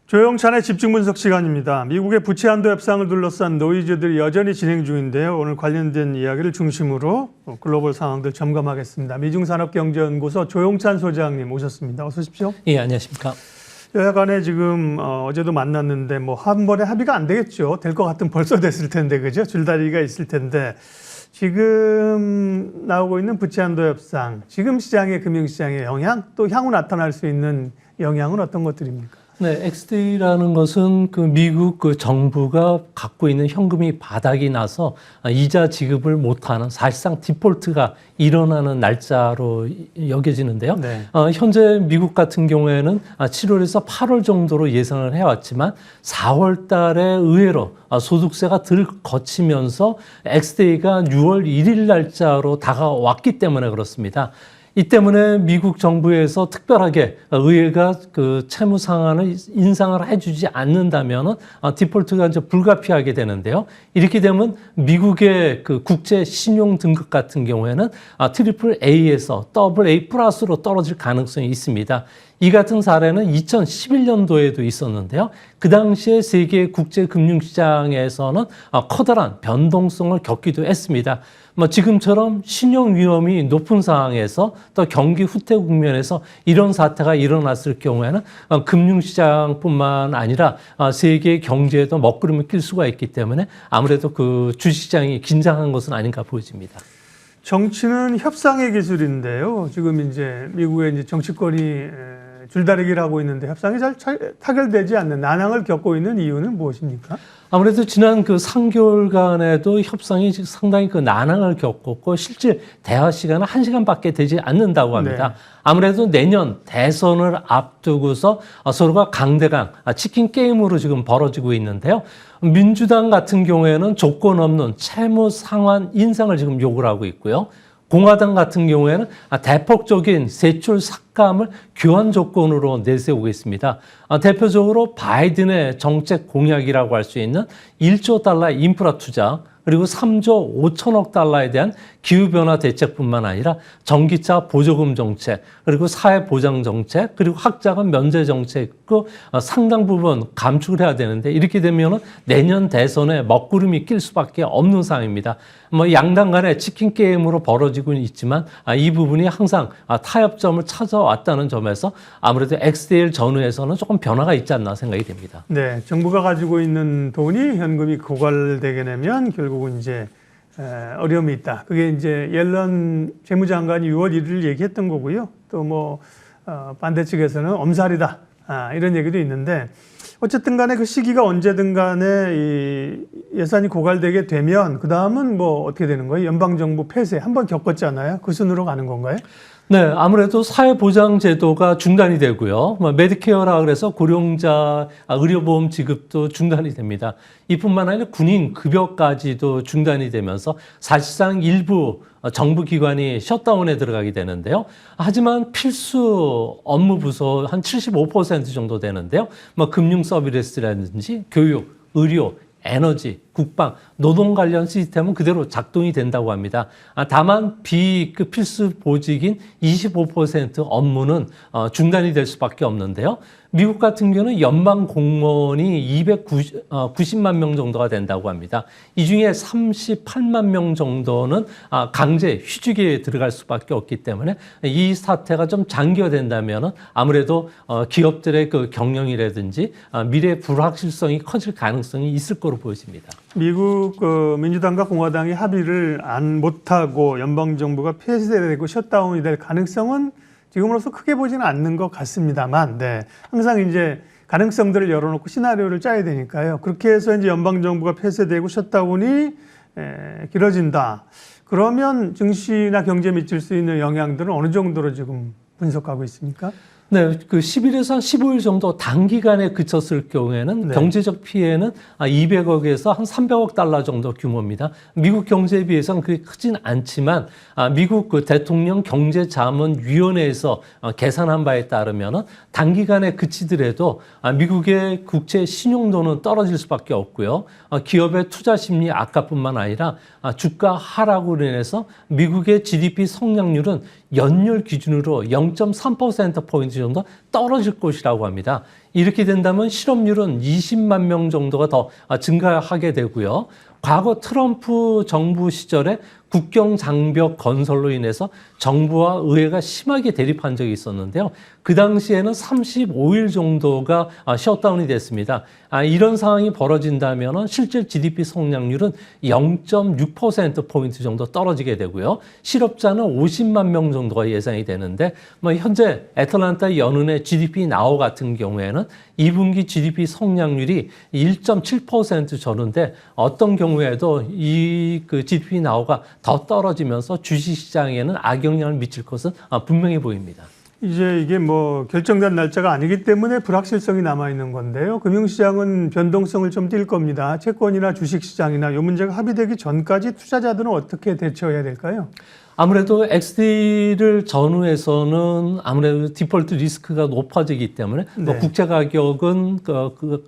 조영찬의 집중 분석 시간입니다. 미국의 부채 한도 협상을 둘러싼 노이즈들이 여전히 진행 중인데요. 오늘 관련된 이야기를 중심으로 글로벌 상황들 점검하겠습니다. 미중산업경제연구소 조영찬 소장님 오셨습니다. 어서 오십시오. 예, 안녕하십니까. 여야 간에 지금 어제도 만났는데 뭐 한 번에 합의가 안 되겠죠. 될 것 같으면 벌써 됐을 텐데, 그죠? 줄다리기가 있을 텐데 지금 나오고 있는 부채 한도 협상, 지금 시장의 금융시장의 영향, 또 향후 나타날 수 있는 영향은 어떤 것들입니까? 네, XD라는 것은 그 미국 그 정부가 갖고 있는 현금이 바닥이 나서 이자 지급을 못하는 사실상 디폴트가 일어나는 날짜로 여겨지는데요. 네. 현재 미국 같은 경우에는 7월에서 8월 정도로 예상을 해왔지만 4월 달에 의외로 소득세가 덜 거치면서 XD가 6월 1일 날짜로 다가왔기 때문에 그렇습니다. 이 때문에 미국 정부에서 특별하게 의회가 그 채무 상한을 인상을 해주지 않는다면 디폴트가 이제 불가피하게 되는데요. 이렇게 되면 미국의 그 국제 신용 등급 같은 경우에는 트리플 A에서 더블 A 플러스로 떨어질 가능성이 있습니다. 이 같은 사례는 2011년도에도 있었는데요. 그 당시에 세계 국제 금융시장에서는 커다란 변동성을 겪기도 했습니다. 지금처럼 신용 위험이 높은 상황에서 또 경기 후퇴 국면에서 이런 사태가 일어났을 경우에는 금융시장뿐만 아니라 세계 경제에도 먹구름을 낄 수가 있기 때문에 아무래도 그 주식시장이 긴장한 것은 아닌가 보여집니다. 정치는 협상의 기술인데요. 지금 이제 미국의 이제 정치권이 줄다리기를 하고 있는데 협상이 잘 타결되지 않는 난항을 겪고 있는 이유는 무엇입니까? 아무래도 지난 그 3개월간에도 협상이 상당히 그 난항을 겪었고 실제 대화 시간은 1시간밖에 되지 않는다고 합니다. 네. 아무래도 내년 대선을 앞두고서 서로가 강대강 치킨 게임으로 지금 벌어지고 있는데요. 민주당 같은 경우에는 조건 없는 채무 상환 인상을 지금 요구를 하고 있고요. 공화당 같은 경우에는 대폭적인 세출 삭감을 교환 조건으로 내세우고 있습니다. 대표적으로 바이든의 정책 공약이라고 할 수 있는 1조 달러 인프라 투자, 그리고 3조 5천억 달러에 대한 기후변화 대책뿐만 아니라 전기차 보조금 정책, 그리고 사회보장 정책, 그리고 학자금 면제 정책도 상당 부분 감축을 해야 되는데 이렇게 되면 내년 대선에 먹구름이 낄 수밖에 없는 상황입니다. 양당 간의 치킨 게임으로 벌어지고 있지만 이 부분이 항상 타협점을 찾아왔다는 점에서 아무래도 XDL 전후에서는 조금 변화가 있지 않나 생각이 됩니다. 네, 정부가 가지고 있는 돈이 현금이 고갈되게 되면 결국은 이제 어려움이 있다. 그게 이제 옐런 재무장관이 6월 1일 얘기했던 거고요. 또 반대 측에서는 엄살이다. 이런 얘기도 있는데 어쨌든 간에 그 시기가 언제든 간에 이 예산이 고갈되게 되면 그 다음은 어떻게 되는 거예요? 연방정부 폐쇄 한번 겪었잖아요. 그 순으로 가는 건가요? 네, 아무래도 사회보장제도가 중단이 되고요. 메디케어라 그래서 고령자 의료보험 지급도 중단이 됩니다. 이뿐만 아니라 군인 급여까지도 중단이 되면서 사실상 일부 정부기관이 셧다운에 들어가게 되는데요. 하지만 필수 업무 부서 한 75% 정도 되는데요. 금융 서비스라든지 교육, 의료, 에너지, 국방, 노동 관련 시스템은 그대로 작동이 된다고 합니다. 다만 비필수 보직인 25% 업무는 중단이 될 수밖에 없는데요. 미국 같은 경우는 연방 공무원이 290만 명 정도가 된다고 합니다. 이 중에 38만 명 정도는 강제 휴직에 들어갈 수밖에 없기 때문에 이 사태가 좀 장기화된다면 아무래도 기업들의 그 경영이라든지 미래 불확실성이 커질 가능성이 있을 거로 보여집니다. 미국 민주당과 공화당이 합의를 못하고 연방정부가 폐쇄되고 셧다운이 될 가능성은 지금으로서 크게 보지는 않는 것 같습니다만, 네. 항상 이제 가능성들을 열어놓고 시나리오를 짜야 되니까요. 그렇게 해서 이제 연방정부가 폐쇄되고 셧다운이 길어진다. 그러면 증시나 경제에 미칠 수 있는 영향들은 어느 정도로 지금 분석하고 있습니까? 네, 그 10일에서 한 15일 정도 단기간에 그쳤을 경우에는 네. 경제적 피해는 200억에서 한 300억 달러 정도 규모입니다. 미국 경제에 비해서는 그게 크진 않지만 미국 그 대통령 경제자문위원회에서 계산한 바에 따르면 단기간에 그치더라도 미국의 국채 신용도는 떨어질 수밖에 없고요. 기업의 투자 심리 악화뿐만 아니라 주가 하락으로 인해서 미국의 GDP 성장률은 연율 기준으로 0.3%포인트 정도 떨어질 것이라고 합니다. 이렇게 된다면 실업률은 20만 명 정도가 더 증가하게 되고요. 과거 트럼프 정부 시절에 국경 장벽 건설로 인해서 정부와 의회가 심하게 대립한 적이 있었는데요. 그 당시에는 35일 정도가 셧다운이 됐습니다. 이런 상황이 벌어진다면 실질 GDP 성장률은 0.6%포인트 정도 떨어지게 되고요. 실업자는 50만 명 정도가 예상이 되는데 현재 애틀랜타 연은의 GDP 나우 같은 경우에는 2분기 GDP 성장률이 1.7% 저는데 어떤 경우에도 그 GDP 나우가 더 떨어지면서 주식시장에는 악영향을 미칠 것은 분명해 보입니다. 이제 이게 뭐 결정된 날짜가 아니기 때문에 불확실성이 남아있는 건데요. 금융시장은 변동성을 좀 띌 겁니다. 채권이나 주식시장이나 이 문제가 합의되기 전까지 투자자들은 어떻게 대처해야 될까요? 아무래도 XD를 전후에서는 아무래도 디폴트 리스크가 높아지기 때문에 네. 국채 가격은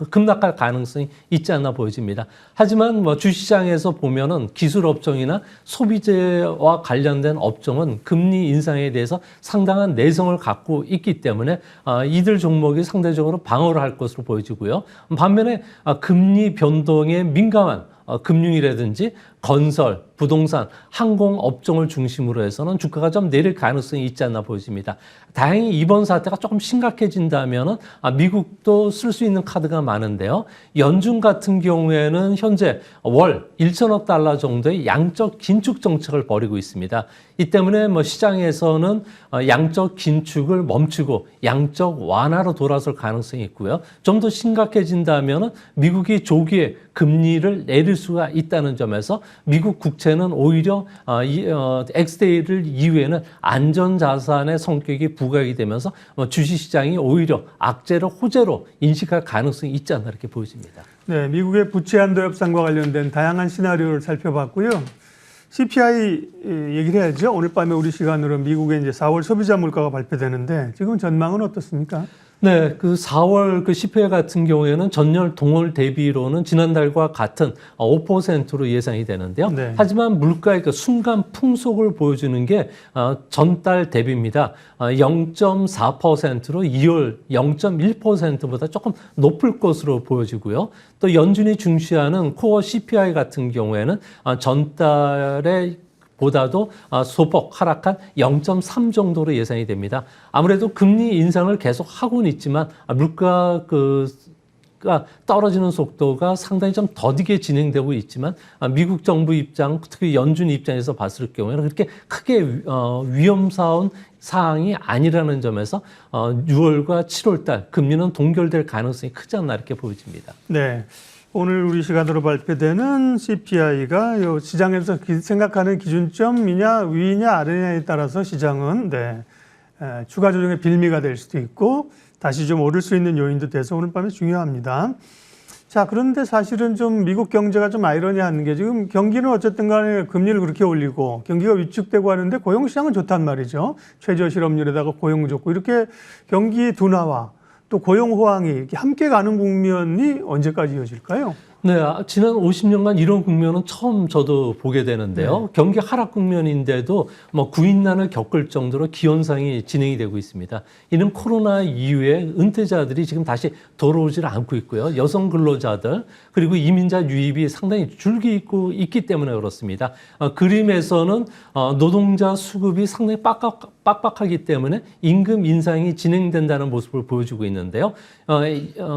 급락할 가능성이 있지 않나 보여집니다. 하지만 주시장에서 보면은 기술 업종이나 소비재와 관련된 업종은 금리 인상에 대해서 상당한 내성을 갖고 있기 때문에 이들 종목이 상대적으로 방어를 할 것으로 보여지고요. 반면에 금리 변동에 민감한 금융이라든지 건설, 부동산, 항공 업종을 중심으로 해서는 주가가 좀 내릴 가능성이 있지 않나 보여집니다. 다행히 이번 사태가 조금 심각해진다면 미국도 쓸 수 있는 카드가 많은데요. 연준 같은 경우에는 현재 월 1천억 달러 정도의 양적 긴축 정책을 벌이고 있습니다. 이 때문에 시장에서는 양적 긴축을 멈추고 양적 완화로 돌아설 가능성이 있고요. 좀 더 심각해진다면 미국이 조기에 금리를 내릴 수가 있다는 점에서 미국 국채는 오히려 XD를 이후에는 안전자산의 성격이 부각이 되면서 주식시장이 오히려 악재를 호재로 인식할 가능성이 있지 않나 이렇게 보여집니다. 네, 미국의 부채 한도 협상과 관련된 다양한 시나리오를 살펴봤고요. CPI 얘기를 해야죠. 오늘 밤에 우리 시간으로 미국의 이제 4월 소비자 물가가 발표되는데 지금 전망은 어떻습니까? 네, 그 4월 그 CPI 같은 경우에는 전년 동월 대비로는 지난달과 같은 5%로 예상이 되는데요. 네. 하지만 물가의 그 순간 풍속을 보여주는 게 전달 대비입니다. 0.4%로 2월 0.1%보다 조금 높을 것으로 보여지고요. 또 연준이 중시하는 코어 CPI 같은 경우에는 전달에 보다도 소폭 하락한 0.3 정도로 예상이 됩니다. 아무래도 금리 인상을 계속 하고는 있지만 물가가 떨어지는 속도가 상당히 좀 더디게 진행되고 있지만 미국 정부 입장, 특히 연준 입장에서 봤을 경우에는 그렇게 크게 위험스러운 사항이 아니라는 점에서 6월과 7월 달 금리는 동결될 가능성이 크지 않나 이렇게 보여집니다. 네. 오늘 우리 시간으로 발표되는 CPI가 시장에서 생각하는 기준점이냐 위냐 아래냐에 따라서 시장은 추가 조정의 빌미가 될 수도 있고 다시 좀 오를 수 있는 요인도 돼서 오늘 밤에 중요합니다. 자, 그런데 사실은 좀 미국 경제가 좀 아이러니한 게 지금 경기는 어쨌든 간에 금리를 그렇게 올리고 경기가 위축되고 하는데 고용시장은 좋단 말이죠. 최저 실업률에다가 고용 좋고 이렇게 경기 둔화와 또 고용 호황이 이렇게 함께 가는 국면이 언제까지 이어질까요? 네, 지난 50년간 이런 국면은 처음 저도 보게 되는데요. 경기 하락 국면인데도 구인난을 겪을 정도로 기현상이 진행이 되고 있습니다. 이는 코로나 이후에 은퇴자들이 지금 다시 돌아오질 않고 있고요. 여성 근로자들 그리고 이민자 유입이 상당히 줄고 있기 때문에 그렇습니다. 그림에서는 노동자 수급이 상당히 빡빡하기 때문에 임금 인상이 진행된다는 모습을 보여주고 있는데요.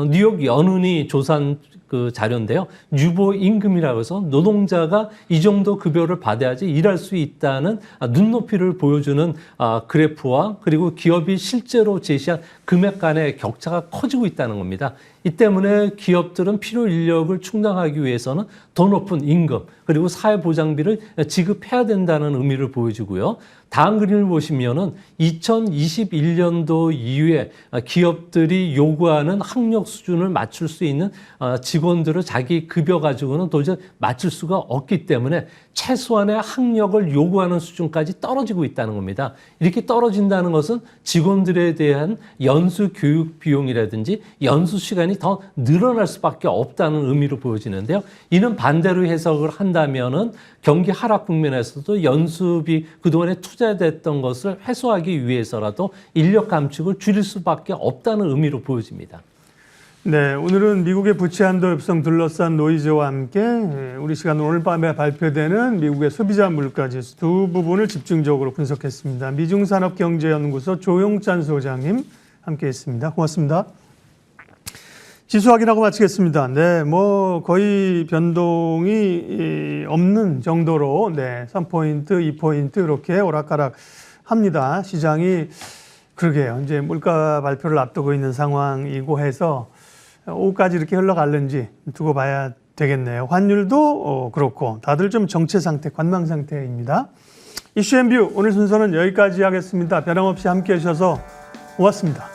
뉴욕 연은이 조사한 그 자료인데요. 유보 임금이라고 해서 노동자가 이 정도 급여를 받아야지 일할 수 있다는 눈높이를 보여주는 그래프와 그리고 기업이 실제로 제시한 금액 간의 격차가 커지고 있다는 겁니다. 이 때문에 기업들은 필요 인력을 충당하기 위해서는 더 높은 임금 그리고 사회보장비를 지급해야 된다는 의미를 보여주고요. 다음 그림을 보시면은 2021년도 이후에 기업들이 요구하는 학력 수준을 맞출 수 있는 직원들을 자기 급여 가지고는 도저히 맞출 수가 없기 때문에 최소한의 학력을 요구하는 수준까지 떨어지고 있다는 겁니다. 이렇게 떨어진다는 것은 직원들에 대한 연수 교육 비용이라든지 연수 시간이 더 늘어날 수밖에 없다는 의미로 보여지는데요. 이는 반대로 해석을 한다면은 경기 하락 국면에서도 연수비 그동안에 투자됐던 것을 회수하기 위해서라도 인력 감축을 줄일 수밖에 없다는 의미로 보여집니다. 네, 오늘은 미국의 부채 한도 협상 둘러싼 노이즈와 함께 우리 시간 오늘 밤에 발표되는 미국의 소비자 물가지수 두 부분을 집중적으로 분석했습니다. 미중산업경제연구소 조용찬 소장님 함께했습니다. 고맙습니다. 지수 확인하고 마치겠습니다. 네, 뭐 거의 변동이 없는 정도로 3포인트, 2포인트 이렇게 오락가락 합니다. 시장이 그러게요. 이제 물가 발표를 앞두고 있는 상황이고 해서 오후까지 이렇게 흘러갈는지 두고 봐야 되겠네요. 환율도 그렇고 다들 좀 정체 상태, 관망 상태입니다. 이슈 앤 뷰 오늘 순서는 여기까지 하겠습니다. 변함없이 함께해 주셔서 고맙습니다.